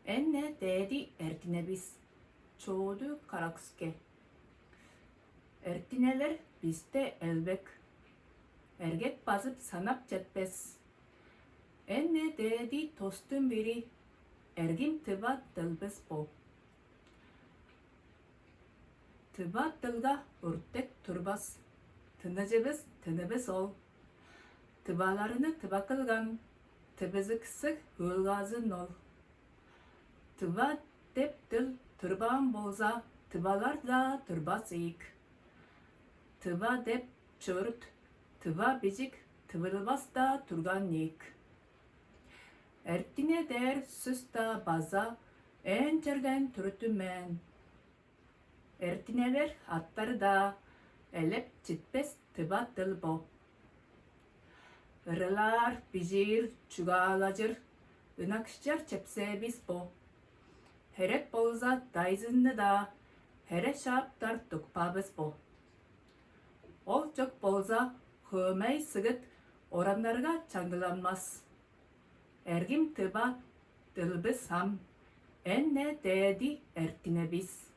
Enne dedi ertinebis. Çoğdu karakske. Ertineler bizde elbek. Ergek basıp sanap jetpes. Enne dedi tostun biri. Ergim tıba dılbes bo. Tıba dılga urtek turbas. Tınıcыбыз tınыбыз ol. Tıbalarını tıba kılgan. Tıbızı kısık hılgazın ol. Tıba dep dıl tırban bolza. Tıbalar da tırbas iyik. Tıba dep çört. Tıba bicik tıvırılbas da turgan yik. Ertine der süs da baza. En çergen türütümen. Ertineler atları da elep çitpes tıba dıl bo. Irılar, bijir, çugalacır, ınakşçar çepse biz bo. Herek bolza dayzındı da, here şaptar tukpabız bo. Ol çok bolza, hımey sıgıt, oranlarga çangılanmaz. Ergim tıba dılbız ham, enne dedi ertine biz.